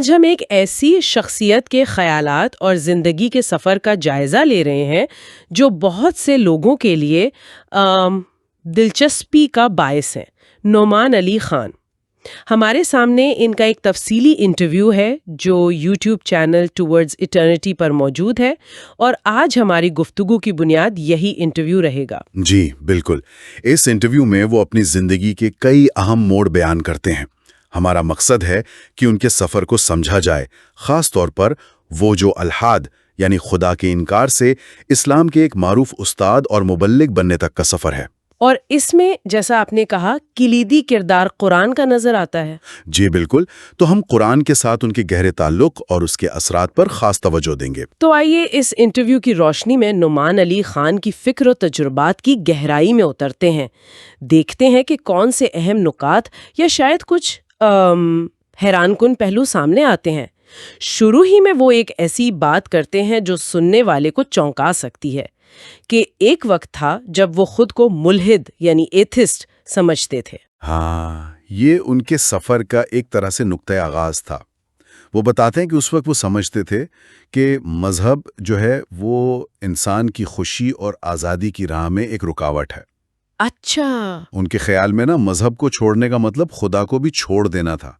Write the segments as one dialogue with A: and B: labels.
A: آج ہم ایک ایسی شخصیت کے خیالات اور زندگی کے سفر کا جائزہ لے رہے ہیں جو بہت سے لوگوں کے لیے دلچسپی کا باعث ہے۔ نعمان علی خان۔ ہمارے سامنے ان کا ایک تفصیلی انٹرویو ہے جو یوٹیوب چینل ٹورڈز ایٹرنٹی پر موجود ہے، اور آج ہماری گفتگو کی بنیاد یہی انٹرویو رہے گا۔
B: جی بالکل، اس انٹرویو میں وہ اپنی زندگی کے کئی اہم موڑ بیان کرتے ہیں۔ ہمارا مقصد ہے کہ ان کے سفر کو سمجھا جائے، خاص طور پر وہ جو الحاد یعنی خدا کے انکار سے اسلام کے ایک معروف استاد اور مبلغ بننے تک کا سفر ہے۔
A: اور اس میں جیسا آپ نے کہا کلیدی کردار قرآن کا نظر آتا ہے۔
B: جی بالکل، تو ہم قرآن کے ساتھ ان کے گہرے تعلق اور اس کے اثرات پر خاص توجہ دیں گے۔
A: تو آئیے اس انٹرویو کی روشنی میں نعمان علی خان کی فکر و تجربات کی گہرائی میں اترتے ہیں، دیکھتے ہیں کہ کون سے اہم نکات یا شاید کچھ حیران کن پہلو سامنے آتے ہیں۔ شروع ہی میں وہ ایک ایسی بات کرتے ہیں جو سننے والے کو چونکا سکتی ہے کہ ایک وقت تھا جب وہ خود کو ملحد یعنی ایتھسٹ سمجھتے تھے۔
B: ہاں، یہ ان کے سفر کا ایک طرح سے نقطۂ آغاز تھا۔ وہ بتاتے ہیں کہ اس وقت وہ سمجھتے تھے کہ مذہب جو ہے وہ انسان کی خوشی اور آزادی کی راہ میں ایک رکاوٹ ہے۔
A: اچھا۔
B: ان کے خیال میں مذہب کو چھوڑنے کا مطلب خدا کو بھی چھوڑ دینا تھا،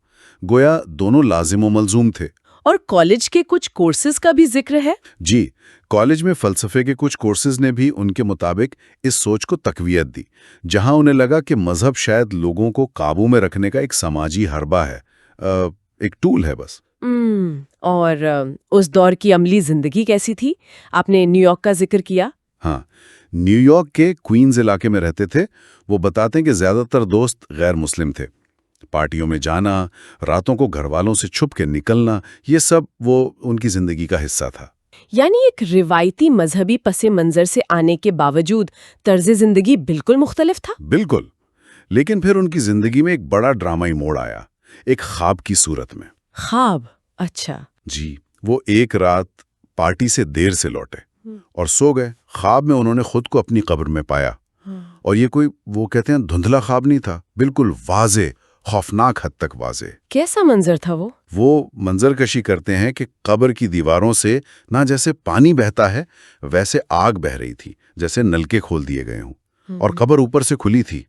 B: گویا دونوں لازم و ملزوم تھے۔
A: اور کالج کے کچھ کورسز کا بھی ذکر ہے؟
B: جی، کالج میں فلسفے کے کچھ کورسز نے بھی ان کے مطابق اس سوچ کو تقویت دی، جہاں انہیں لگا کہ مذہب شاید لوگوں کو قابو میں رکھنے کا ایک سماجی حربہ ہے، ایک ٹول ہے بس۔
A: اور اس دور کی عملی زندگی کیسی تھی؟ آپ نے نیو یارک کا ذکر کیا۔
B: ہاں، نیو یارک کے کوئنز علاقے میں رہتے تھے۔ وہ بتاتے ہیں کہ زیادہ تر دوست غیر مسلم تھے۔ پارٹیوں میں جانا، راتوں کو گھر والوں سے چھپ کے نکلنا، یہ سب وہ ان کی زندگی کا حصہ تھا۔
A: یعنی ایک روایتی مذہبی پس منظر سے آنے کے باوجود طرز زندگی بالکل مختلف تھا۔
B: بالکل، لیکن پھر ان کی زندگی میں ایک بڑا ڈرامائی موڑ آیا، ایک خواب کی صورت میں۔
A: خواب؟ اچھا۔
B: جی، وہ ایک رات پارٹی سے دیر سے لوٹے اور سو گئے۔ خواب میں انہوں نے خود کو اپنی قبر میں پایا، اور یہ کوئی وہ کہتے ہیں دھندلا خواب نہیں تھا، بالکل واضح، خوفناک حد تک واضح۔
A: کیسا منظر تھا وہ؟
B: وہ منظر کشی کرتے ہیں کہ قبر کی دیواروں سے نہ جیسے پانی بہتا ہے ویسے آگ بہ رہی تھی، جیسے نلکے کھول دیے گئے ہوں، اور قبر اوپر سے کھلی تھی۔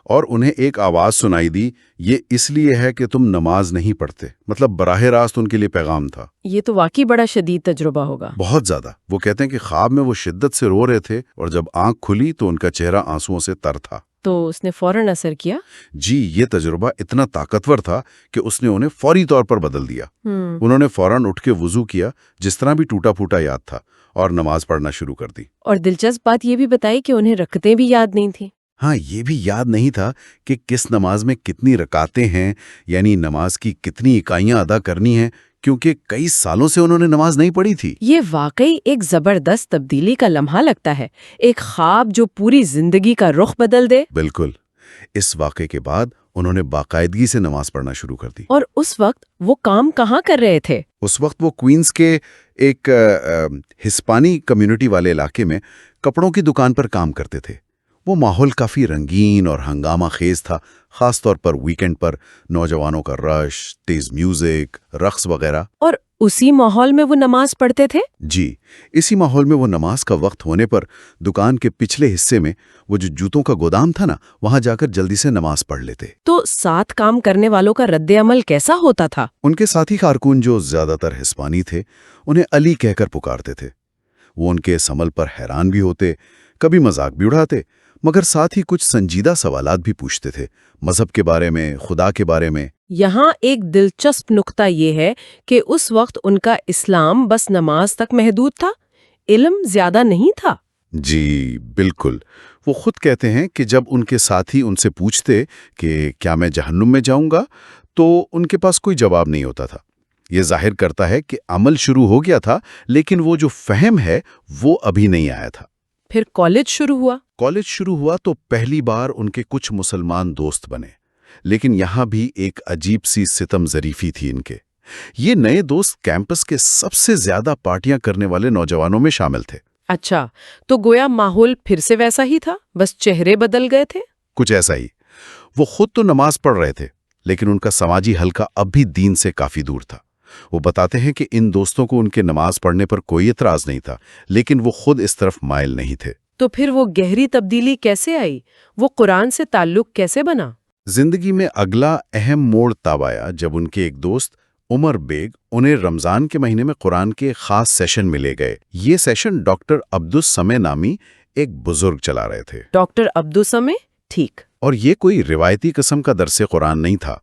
B: اور انہیں ایک آواز سنائی دی، یہ اس لیے ہے کہ تم نماز نہیں پڑھتے، مطلب براہ راست ان کے لیے پیغام تھا۔
A: یہ تو واقعی بڑا شدید تجربہ ہوگا۔
B: بہت زیادہ۔ وہ کہتے ہیں کہ خواب میں وہ شدت سے رو رہے تھے، اور جب آنکھ کھلی تو ان کا چہرہ آنسوؤں سے تر تھا۔
A: تو اس نے فوراً اثر کیا؟
B: جی، یہ تجربہ اتنا طاقتور تھا کہ اس نے انہیں فوری طور پر بدل دیا۔ انہوں نے فوراً اٹھ کے وضو کیا، جس طرح بھی ٹوٹا پھوٹا یاد تھا، اور نماز پڑھنا شروع کر دی۔
A: اور دلچسپ بات یہ بھی بتائی کہ انہیں رکعتیں بھی یاد نہیں تھیں۔
B: ہاں، یہ بھی یاد نہیں تھا کہ کس نماز میں کتنی رکعتیں ہیں، یعنی نماز کی کتنی اکائیاں ادا کرنی ہیں، کیونکہ کئی سالوں سے انہوں نے نماز نہیں پڑھی تھی۔
A: یہ واقعی ایک زبردست تبدیلی کا لمحہ لگتا ہے، ایک خواب جو پوری زندگی کا رخ بدل دے۔
B: بالکل۔ اس واقعے کے بعد انہوں نے باقاعدگی سے نماز پڑھنا شروع کر دی۔
A: اور اس وقت وہ کام کہاں کر رہے تھے؟
B: اس وقت وہ کوئنز کے ایک ہسپانی کمیونٹی والے علاقے میں کپڑوں کی دکان پر کام کرتے تھے۔ وہ ماحول کافی رنگین اور ہنگامہ خیز تھا، خاص طور پر ویکنڈ پر نوجوانوں کا رش، تیز میوزک، رقص وغیرہ۔
A: اور اسی ماحول میں وہ نماز پڑھتے تھے؟
B: جی، اسی ماحول میں وہ نماز کا وقت ہونے پر دکان کے پچھلے حصے میں وہ جو جوتوں کا گودام تھا وہاں جا کر جلدی سے نماز پڑھ لیتے۔
A: تو ساتھ کام کرنے والوں کا رد عمل کیسا ہوتا تھا؟
B: ان کے ساتھی کارکن جو زیادہ تر ہسپانی تھے انہیں علی کہہ کر پکارتے تھے۔ وہ ان کے اس عمل پر حیران بھی ہوتے، کبھی مذاق بھی اڑاتے، مگر ساتھ ہی کچھ سنجیدہ سوالات بھی پوچھتے تھے، مذہب کے بارے میں، خدا کے بارے میں۔
A: یہاں ایک دلچسپ نقطہ یہ ہے کہ اس وقت ان کا اسلام بس نماز تک محدود تھا، علم زیادہ نہیں تھا۔
B: جی بالکل۔ وہ خود کہتے ہیں کہ جب ان کے ساتھی ان سے پوچھتے کہ کیا میں جہنم میں جاؤں گا، تو ان کے پاس کوئی جواب نہیں ہوتا تھا۔ یہ ظاہر کرتا ہے کہ عمل شروع ہو گیا تھا، لیکن وہ جو فہم ہے وہ ابھی نہیں آیا تھا۔
A: پھر کالج شروع ہوا۔
B: کالج شروع ہوا تو پہلی بار ان کے کچھ مسلمان دوست بنے، لیکن یہاں بھی ایک عجیب سی ستم ظریفی تھی ان کے۔ یہ نئے دوست کیمپس کے سب سے زیادہ پارٹیاں کرنے والے نوجوانوں میں شامل تھے۔
A: اچھا، تو گویا ماحول پھر سے ویسا ہی تھا، بس چہرے بدل گئے تھے؟
B: کچھ ایسا ہی۔ وہ خود تو نماز پڑھ رہے تھے، لیکن ان کا سماجی حلقہ اب بھی دین سے کافی دور تھا۔ وہ بتاتے ہیں کہ ان دوستوں کو ان کے نماز پڑھنے پر کوئی اعتراض نہیں تھا، لیکن وہ خود اس طرف مائل نہیں تھے۔
A: تو پھر وہ گہری تبدیلی کیسے آئی؟ وہ قرآن سے تعلق کیسے بنا؟
B: زندگی میں اگلا اہم موڑ تب آیا جب ان کے ایک دوست عمر بیگ انہیں رمضان کے مہینے میں قرآن کے خاص سیشن میں لے گئے۔ یہ سیشن ڈاکٹر عبدالسمے نامی ایک بزرگ چلا رہے تھے۔
A: ڈاکٹر عبدالسمے؟ ٹھیک۔
B: اور یہ کوئی روایتی قسم کا درس قرآن نہیں تھا۔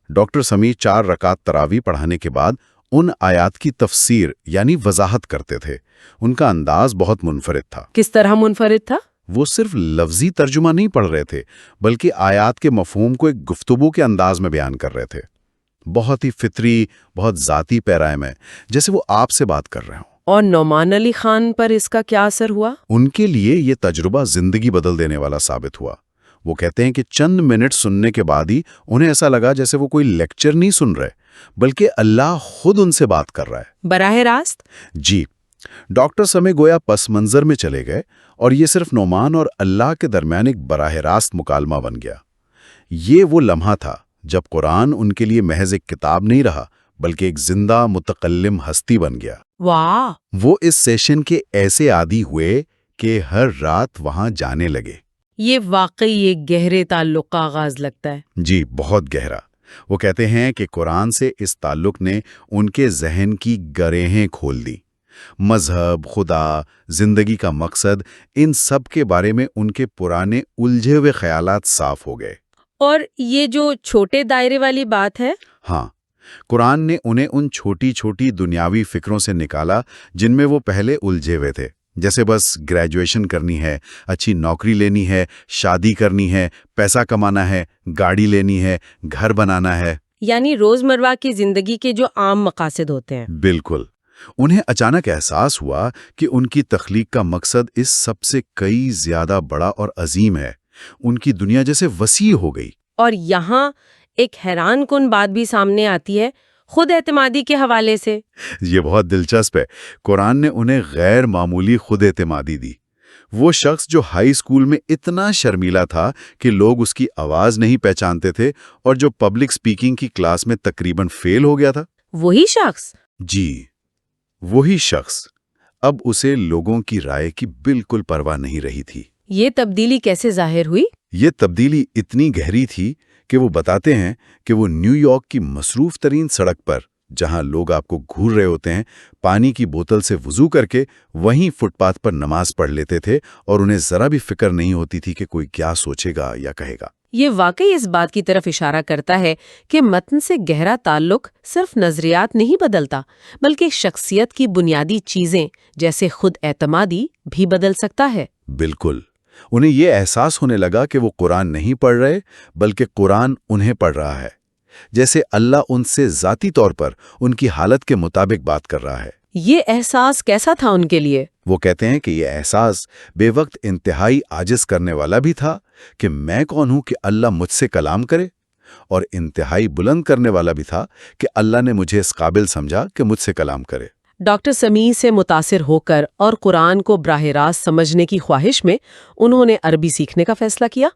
B: ڈاکٹر سمیع 4 رکعت تراویح پڑھانے کے بعد ان آیات کی تفسیر یعنی وضاحت کرتے تھے۔ ان کا انداز بہت منفرد تھا۔
A: کس طرح منفرد تھا؟
B: وہ صرف لفظی ترجمہ نہیں پڑھ رہے تھے، بلکہ آیات کے مفہوم کو ایک گفتگو کے انداز میں بیان کر رہے تھے۔ بہت ہی فطری، بہت ذاتی پیرائے میں، جیسے وہ آپ سے بات کر رہے ہوں۔
A: اور نعمان علی خان پر اس کا کیا اثر ہوا؟
B: ان کے لیے یہ تجربہ زندگی بدل دینے والا ثابت ہوا۔ وہ کہتے ہیں کہ چند منٹ سننے کے بعد ہی انہیں ایسا لگا جیسے وہ کوئی لیکچر نہیں سن رہے، بلکہ اللہ خود ان سے بات کر رہا ہے۔
A: براہ راست؟
B: جی۔ ڈاکٹر سمے گویا پس منظر میں چلے گئے اور یہ صرف نعمان اور اللہ کے درمیان ایک براہ راست مکالمہ بن گیا۔ یہ وہ لمحہ تھا جب قرآن ان کے لیے محض ایک کتاب نہیں رہا، بلکہ ایک زندہ متکلم ہستی بن گیا۔
A: واہ!
B: وہ اس سیشن کے ایسے عادی ہوئے کہ ہر رات وہاں جانے لگے۔
A: یہ واقعی ایک گہرے تعلق کا آغاز لگتا ہے۔
B: جی، بہت گہرا۔ وہ کہتے ہیں کہ قرآن سے اس تعلق نے ان کے ذہن کی گرہیں کھول دی۔ مذہب، خدا، زندگی کا مقصد، ان سب کے بارے میں ان کے پرانے الجھے ہوئے خیالات صاف ہو گئے۔
A: اور یہ جو چھوٹے دائرے والی بات ہے؟
B: ہاں، قرآن نے انہیں ان چھوٹی چھوٹی دنیاوی فکروں سے نکالا جن میں وہ پہلے الجھے ہوئے تھے، جیسے بس گریجویشن کرنی ہے، اچھی نوکری لینی ہے، شادی کرنی ہے، پیسہ کمانا ہے، گاڑی لینی ہے، گھر بنانا ہے۔
A: یعنی روزمرہ کی زندگی کے جو عام مقاصد ہوتے ہیں۔
B: بالکل۔ انہیں اچانک احساس ہوا کہ ان کی تخلیق کا مقصد اس سب سے کئی زیادہ بڑا اور عظیم ہے۔ ان کی دنیا جیسے وسیع ہو گئی۔
A: اور یہاں ایک حیران کن بات بھی سامنے آتی ہے خود اعتمادی کے حوالے سے۔
B: یہ بہت دلچسپ ہے۔ قرآن نے انہیں غیر معمولی خود اعتمادی دی۔ وہ شخص جو ہائی اسکول میں اتنا شرمیلا تھا کہ لوگ اس کی آواز نہیں پہچانتے تھے اور جو پبلک سپیکنگ کی کلاس میں تقریباً فیل ہو گیا تھا،
A: وہی شخص؟
B: جی، وہی شخص اب اسے لوگوں کی رائے کی بالکل پرواہ نہیں رہی تھی۔
A: یہ تبدیلی کیسے ظاہر ہوئی؟
B: یہ تبدیلی اتنی گہری تھی کہ وہ بتاتے ہیں کہ وہ نیو یارک کی مصروف ترین سڑک پر، جہاں لوگ آپ کو گھور رہے ہوتے ہیں، پانی کی بوتل سے وضو کر کے وہیں فٹ پاتھ پر نماز پڑھ لیتے تھے، اور انہیں ذرا بھی فکر نہیں ہوتی تھی کہ کوئی کیا سوچے گا یا کہے گا۔
A: یہ واقعی اس بات کی طرف اشارہ کرتا ہے کہ متن سے گہرا تعلق صرف نظریات نہیں بدلتا، بلکہ شخصیت کی بنیادی چیزیں جیسے خود اعتمادی بھی بدل سکتا ہے۔
B: بالکل۔ انہیں یہ احساس ہونے لگا کہ وہ قرآن نہیں پڑھ رہے، بلکہ قرآن انہیں پڑھ رہا ہے، جیسے اللہ ان سے ذاتی طور پر ان کی حالت کے مطابق بات کر رہا ہے۔
A: یہ احساس کیسا تھا ان کے لیے؟
B: وہ کہتے ہیں کہ یہ احساس بے وقت انتہائی عاجز کرنے والا بھی تھا کہ میں کون ہوں کہ اللہ مجھ سے کلام کرے، اور انتہائی بلند کرنے والا بھی تھا کہ اللہ نے مجھے اس قابل سمجھا کہ مجھ سے کلام کرے۔
A: ڈاکٹر سمیع سے متاثر ہو کر اور قرآن کو براہ راست سمجھنے کی خواہش میں انہوں نے عربی سیکھنے کا فیصلہ کیا۔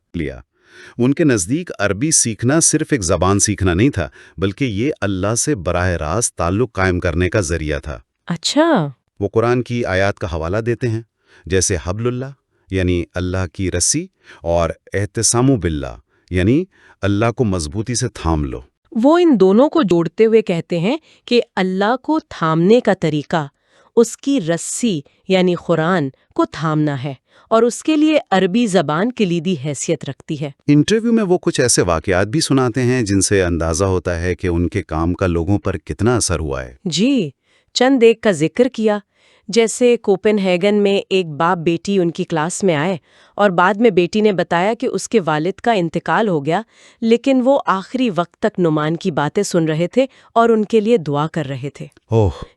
B: ان کے نزدیک عربی سیکھنا صرف ایک زبان سیکھنا نہیں تھا، بلکہ یہ اللہ سے براہ راست تعلق قائم کرنے کا ذریعہ تھا۔
A: اچھا۔
B: وہ قرآن کی آیات کا حوالہ دیتے ہیں، جیسے حبل اللہ یعنی اللہ کی رسی، اور اعتصام باللہ یعنی اللہ کو مضبوطی سے تھام لو۔
A: وہ ان دونوں کو جوڑتے ہوئے کہتے ہیں کہ اللہ کو تھامنے کا طریقہ اس کی رسی یعنی قرآن کو تھامنا ہے، اور اس کے لیے عربی زبان کلیدی حیثیت رکھتی ہے۔
B: انٹرویو میں وہ کچھ ایسے واقعات بھی سناتے ہیں جن سے اندازہ ہوتا ہے کہ ان کے کام کا لوگوں پر کتنا اثر ہوا ہے۔
A: جی، چند ایک کا ذکر کیا، جیسے کوپن ہیگن میں ایک باپ بیٹی ان کی کلاس میں آئے اور بعد میں بیٹی نے بتایا کہ اس کے والد کا انتقال ہو گیا، لیکن وہ آخری وقت تک نعمان کی باتیں سن رہے تھے اور ان کے لیے دعا کر رہے تھے۔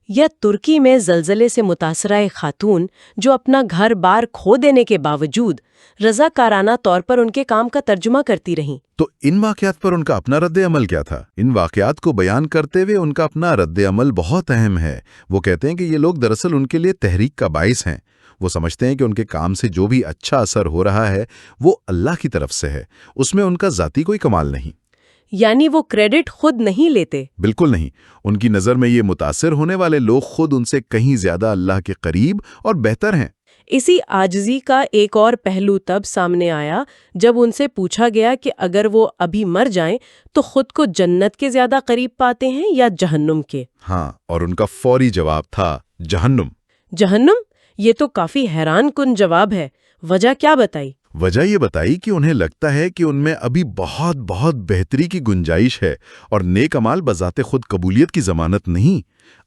A: یا ترکی میں زلزلے سے متاثرہ ایک خاتون جو اپنا گھر بار کھو دینے کے باوجود رضاکارانہ طور پر ان کے کام کا ترجمہ کرتی رہیں۔
B: تو ان واقعات پر ان کا اپنا رد عمل کیا تھا؟ ان واقعات کو بیان کرتے ہوئے ان کا اپنا رد عمل بہت اہم ہے۔ وہ کہتے ہیں کہ یہ لوگ دراصل ان کے لیے تحریک کا باعث ہیں۔ وہ سمجھتے ہیں کہ ان کے کام سے جو بھی اچھا اثر ہو رہا ہے وہ اللہ کی طرف سے ہے، اس میں ان کا ذاتی کوئی کمال نہیں۔
A: یعنی وہ کریڈٹ خود نہیں لیتے؟
B: بالکل نہیں. ان کی نظر میں یہ متاثر ہونے والے لوگ خود ان سے کہیں زیادہ اللہ کے قریب اور بہتر ہیں.
A: اسی عاجزی کا ایک اور پہلو تب سامنے آیا جب ان سے پوچھا گیا کہ اگر وہ ابھی مر جائیں تو خود کو جنت کے زیادہ قریب پاتے ہیں یا جہنم کے؟
B: ہاں، اور ان کا فوری جواب تھا جہنم.
A: جہنم؟ یہ تو کافی حیران کن جواب ہے. وجہ کیا بتائی؟
B: وجہ یہ بتائی کہ انہیں لگتا ہے کہ ان میں ابھی بہت بہت بہتری کی گنجائش ہے اور نیک اعمال بذات خود قبولیت کی ضمانت نہیں.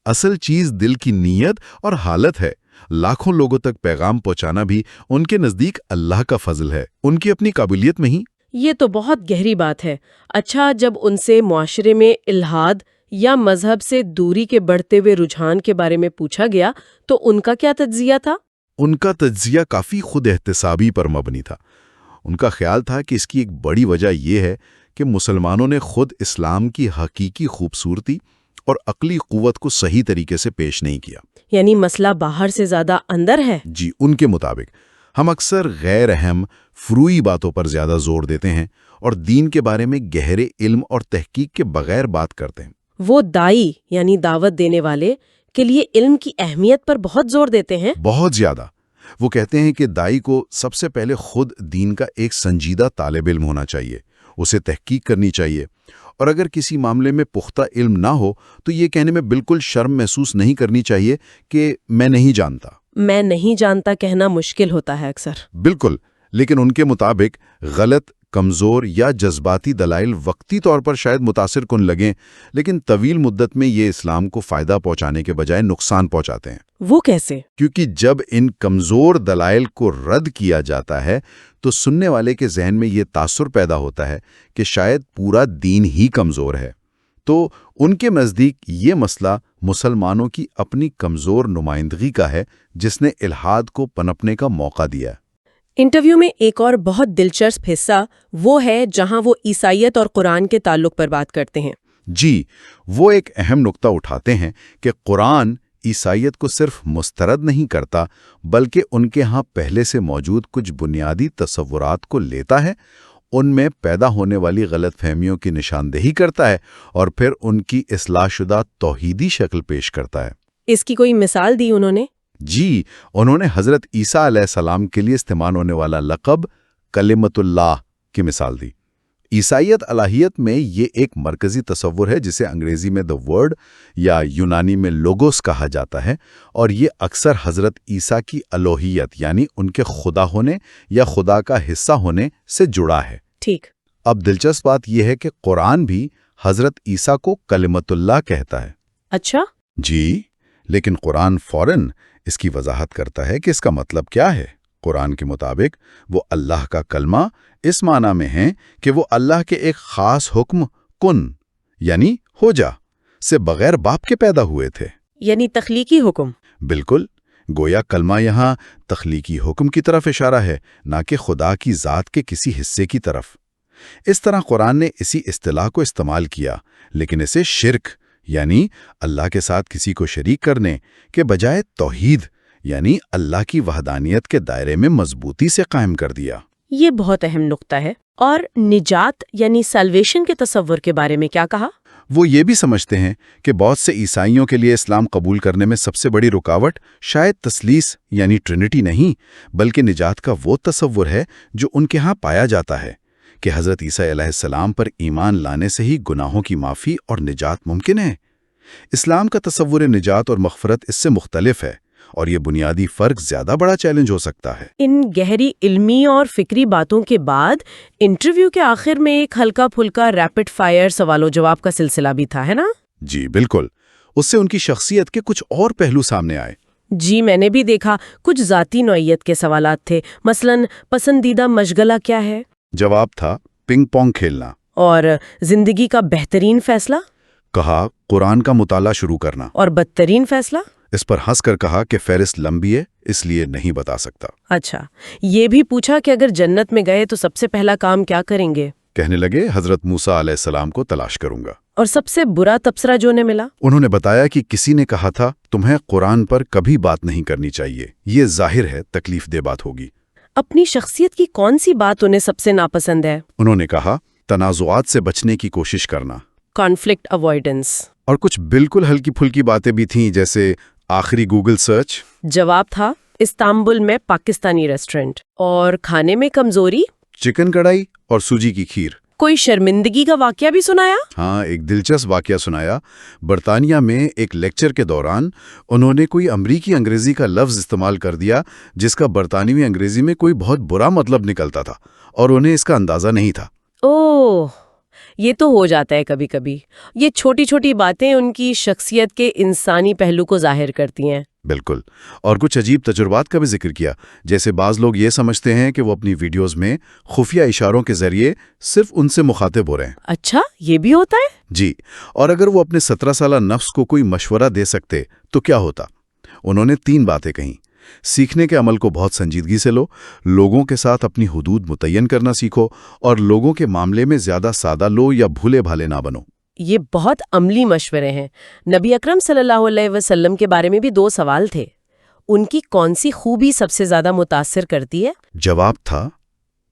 B: اصل چیز دل کی نیت اور حالت ہے. لاکھوں لوگوں تک پیغام پہنچانا بھی ان کے نزدیک اللہ کا فضل ہے، ان کی اپنی قابلیت میں ہی.
A: یہ تو بہت گہری بات ہے. اچھا، جب ان سے معاشرے میں الحاد یا مذہب سے دوری کے بڑھتے ہوئے رجحان کے بارے میں پوچھا گیا تو ان کا کیا تجزیہ تھا؟
B: ان کا تجزیہ کافی خود احتسابی پر مبنی تھا. ان کا خیال تھا کہ اس کی ایک بڑی وجہ یہ ہے کہ مسلمانوں نے خود اسلام کی حقیقی خوبصورتی اور عقلی قوت کو صحیح طریقے سے پیش نہیں کیا.
A: یعنی مسئلہ باہر سے زیادہ اندر ہے؟
B: جی، ان کے مطابق ہم اکثر غیر اہم فروئی باتوں پر زیادہ زور دیتے ہیں اور دین کے بارے میں گہرے علم اور تحقیق کے بغیر بات کرتے ہیں.
A: وہ دائی یعنی دعوت دینے والے کے لیے علم کی اہمیت پر بہت زور دیتے ہیں؟
B: بہت زیادہ. وہ کہتے ہیں کہ دائی کو سب سے پہلے خود دین کا ایک سنجیدہ طالب علم ہونا چاہیے، اسے تحقیق کرنی چاہیے، اور اگر کسی معاملے میں پختہ علم نہ ہو تو یہ کہنے میں بالکل شرم محسوس نہیں کرنی چاہیے کہ میں نہیں جانتا.
A: میں نہیں جانتا کہنا مشکل ہوتا ہے اکثر.
B: بالکل، لیکن ان کے مطابق غلط، کمزور یا جذباتی دلائل وقتی طور پر شاید متاثر کن لگیں، لیکن طویل مدت میں یہ اسلام کو فائدہ پہنچانے کے بجائے نقصان پہنچاتے ہیں.
A: وہ کیسے؟
B: کیونکہ جب ان کمزور دلائل کو رد کیا جاتا ہے تو سننے والے کے ذہن میں یہ تاثر پیدا ہوتا ہے کہ شاید پورا دین ہی کمزور ہے. تو ان کے نزدیک یہ مسئلہ مسلمانوں کی اپنی کمزور نمائندگی کا ہے جس نے الحاد کو پنپنے کا موقع دیا.
A: انٹرویو میں ایک اور بہت دلچسپ حصہ وہ ہے جہاں وہ عیسائیت اور قرآن کے تعلق پر بات کرتے ہیں.
B: جی، وہ ایک اہم نقطہ اٹھاتے ہیں کہ قرآن عیسائیت کو صرف مسترد نہیں کرتا بلکہ ان کے ہاں پہلے سے موجود کچھ بنیادی تصورات کو لیتا ہے، ان میں پیدا ہونے والی غلط فہمیوں کی نشاندہی کرتا ہے اور پھر ان کی اصلاح شدہ توحیدی شکل پیش کرتا ہے.
A: اس کی کوئی مثال دی انہوں نے؟
B: جی، انہوں نے حضرت عیسیٰ علیہ السلام کے لیے استعمال ہونے والا لقب کلمت اللہ کی مثال دی. عیسائیت الہیت میں یہ ایک مرکزی تصور ہے جسے انگریزی میں the word یا یونانی میں لوگوس کہا جاتا ہے، اور یہ اکثر حضرت عیسیٰ کی الوہیت یعنی ان کے خدا ہونے یا خدا کا حصہ ہونے سے جڑا ہے.
A: ٹھیک.
B: اب دلچسپ بات یہ ہے کہ قرآن بھی حضرت عیسیٰ کو کلمت اللہ کہتا ہے.
A: اچھا.
B: جی، لیکن قرآن فوراً اس کی وضاحت کرتا ہے کہ اس کا مطلب کیا ہے. قرآن کے مطابق وہ اللہ کا کلمہ اس معنی میں ہے کہ وہ اللہ کے ایک خاص حکم کن یعنی ہو جا سے بغیر باپ کے پیدا ہوئے تھے.
A: یعنی تخلیقی حکم.
B: بالکل، گویا کلمہ یہاں تخلیقی حکم کی طرف اشارہ ہے، نہ کہ خدا کی ذات کے کسی حصے کی طرف. اس طرح قرآن نے اسی اصطلاح کو استعمال کیا، لیکن اسے شرک یعنی اللہ کے ساتھ کسی کو شریک کرنے کے بجائے توحید یعنی اللہ کی وحدانیت کے دائرے میں مضبوطی سے قائم کر دیا.
A: یہ بہت اہم نقطہ ہے. اور نجات یعنی سیلویشن کے تصور کے بارے میں کیا کہا؟
B: وہ یہ بھی سمجھتے ہیں کہ بہت سے عیسائیوں کے لیے اسلام قبول کرنے میں سب سے بڑی رکاوٹ شاید تثلیث یعنی ٹرینٹی نہیں بلکہ نجات کا وہ تصور ہے جو ان کے ہاں پایا جاتا ہے کہ حضرت عیسیٰ علیہ السلام پر ایمان لانے سے ہی گناہوں کی معافی اور نجات ممکن ہے. اسلام کا تصور نجات اور مغفرت اس سے مختلف ہے، اور یہ بنیادی فرق زیادہ بڑا چیلنج ہو سکتا ہے.
A: ان گہری علمی اور فکری باتوں کے بعد انٹرویو کے آخر میں ایک ہلکا پھلکا ریپڈ فائر سوال و جواب کا سلسلہ بھی تھا، ہے نا؟
B: جی بالکل. اس سے ان کی شخصیت کے کچھ اور پہلو سامنے آئے.
A: جی، میں نے بھی دیکھا. کچھ ذاتی نوعیت کے سوالات تھے، مثلا پسندیدہ مشغلہ کیا ہے؟
B: جواب تھا پنگ پونگ کھیلنا.
A: اور زندگی کا بہترین فیصلہ؟
B: کہا قرآن کا مطالعہ شروع کرنا.
A: اور بدترین فیصلہ؟
B: اس پر ہنس کر کہا کہ فہرست لمبی ہے اس لیے نہیں بتا سکتا.
A: اچھا، یہ بھی پوچھا کہ اگر جنت میں گئے تو سب سے پہلا کام کیا کریں گے؟
B: کہنے لگے حضرت موسیٰ علیہ السلام کو تلاش کروں گا.
A: اور سب سے برا تبصرہ جو نے ملا؟
B: انہوں نے بتایا کہ کسی نے کہا تھا تمہیں قرآن پر کبھی بات نہیں کرنی چاہیے، یہ ظاہر ہے تکلیف دہ بات ہوگی.
A: اپنی شخصیت کی کون سی بات انہیں سب سے ناپسند ہے؟
B: انہوں نے کہا تنازعات سے بچنے کی کوشش کرنا،
A: کانفلکٹ اوائڈنس۔
B: اور کچھ بالکل ہلکی پھلکی باتیں بھی تھیں، جیسے آخری گوگل سرچ۔
A: جواب تھا استنبول میں پاکستانی ریسٹورنٹ۔ اور کھانے میں کمزوری؟
B: چکن کڑھائی اور سوجی کی کھیر۔
A: کوئی شرمندگی کا واقعہ بھی سنایا؟
B: ہاں، ایک دلچسپ واقعہ سنایا۔ برطانیہ میں ایک لیکچر کے دوران انہوں نے کوئی امریکی انگریزی کا لفظ استعمال کر دیا جس کا برطانوی انگریزی میں کوئی بہت برا مطلب نکلتا تھا، اور انہیں اس کا اندازہ نہیں تھا۔
A: اوہ، یہ تو ہو جاتا ہے کبھی کبھی۔ یہ چھوٹی چھوٹی باتیں ان کی شخصیت کے انسانی پہلو کو ظاہر کرتی ہیں۔
B: بالکل۔ اور کچھ عجیب تجربات کا بھی ذکر کیا، جیسے بعض لوگ یہ سمجھتے ہیں کہ وہ اپنی ویڈیوز میں خفیہ اشاروں کے ذریعے صرف ان سے مخاطب ہو رہے ہیں۔
A: اچھا، یہ بھی ہوتا ہے؟
B: جی، اور اگر وہ اپنے 17 سالہ نفس کو کوئی مشورہ دے سکتے تو کیا ہوتا؟ انہوں نے 3 باتیں کہیں۔ سیکھنے کے عمل کو بہت سنجیدگی سے لو، لوگوں کے ساتھ اپنی حدود متعین کرنا سیکھو، اور لوگوں کے معاملے میں زیادہ سادہ لو یا بھولے بھالے نہ بنو۔
A: یہ بہت عملی مشورے ہیں۔ نبی اکرم صلی اللہ علیہ وسلم کے بارے میں بھی 2 سوال تھے۔ ان کی کون سی خوبی سب سے زیادہ متاثر کرتی ہے؟
B: جواب تھا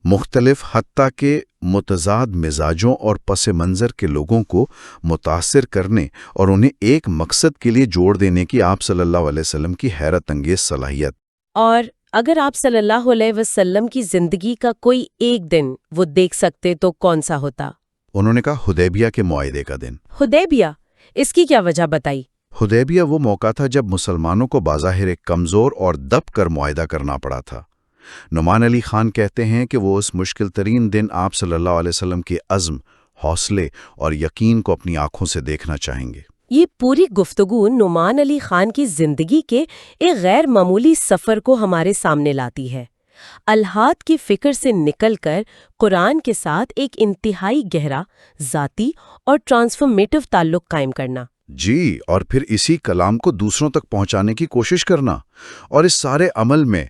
B: مختلف، حتیٰ کہ متضاد مزاجوں اور پس منظر کے لوگوں کو متاثر کرنے اور انہیں ایک مقصد کے لیے جوڑ دینے کی آپ صلی اللہ علیہ وسلم کی حیرت انگیز صلاحیت۔
A: اور اگر آپ صلی اللہ علیہ وسلم کی زندگی کا کوئی ایک دن وہ دیکھ سکتے تو کون سا ہوتا؟
B: انہوں نے کہا حدیبیہ کے معاہدے کا دن۔
A: حدیبیہ، اس کی کیا وجہ بتائی؟
B: حدیبیہ وہ موقع تھا جب مسلمانوں کو بظاہر ایک کمزور اور دب کر معاہدہ کرنا پڑا تھا۔ نعمان علی خان کہتے ہیں کہ وہ اس مشکل ترین دن آپ صلی اللہ علیہ وسلم کے عزم، حوصلے اور یقین کو اپنی آنکھوں سے دیکھنا چاہیں گے۔
A: یہ پوری گفتگو نعمان علی خان کی زندگی کے ایک غیر معمولی سفر کو ہمارے سامنے لاتی ہے۔ الہات کی فکر سے نکل کر قرآن کے ساتھ ایک انتہائی گہرا، ذاتی اور ٹرانسفارمیٹو تعلق قائم کرنا۔
B: جی، اور پھر اسی کلام کو دوسروں تک پہنچانے کی کوشش کرنا، اور اس سارے عمل میں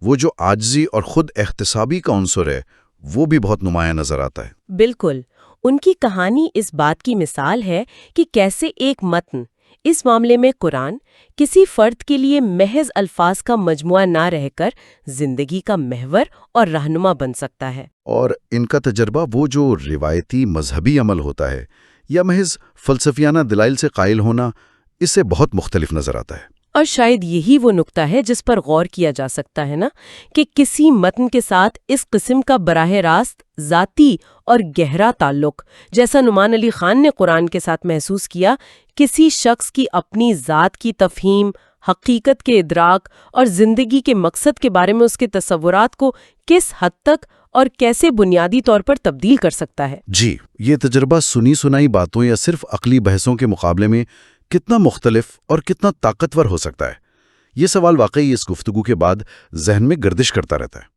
B: وہ جو عاجزی اور خود احتسابی کا عنصر ہے وہ بھی بہت نمایاں نظر آتا ہے۔
A: بالکل، ان کی کہانی اس بات کی مثال ہے کہ کیسے ایک متن، اس معاملے میں قرآن، کسی فرد کے لیے محض الفاظ کا مجموعہ نہ رہ کر زندگی کا محور اور رہنما بن سکتا ہے۔
B: اور ان کا تجربہ وہ جو روایتی مذہبی عمل ہوتا ہے یا محض فلسفیانہ دلائل سے قائل ہونا، اس سے بہت مختلف نظر آتا ہے۔
A: اور شاید یہی وہ نقطہ ہے جس پر غور کیا جا سکتا ہے نا، کہ کسی متن کے ساتھ اس قسم کا براہ راست ذاتی اور گہرا تعلق، جیسا نعمان علی خان نے قرآن کے ساتھ محسوس کیا، کسی شخص کی اپنی ذات کی تفہیم، حقیقت کے ادراک اور زندگی کے مقصد کے بارے میں اس کے تصورات کو کس حد تک اور کیسے بنیادی طور پر تبدیل کر سکتا ہے۔
B: جی، یہ تجربہ سنی سنائی باتوں یا صرف عقلی بحثوں کے مقابلے میں کتنا مختلف اور کتنا طاقتور ہو سکتا ہے، یہ سوال واقعی اس گفتگو کے بعد ذہن میں گردش کرتا رہتا ہے۔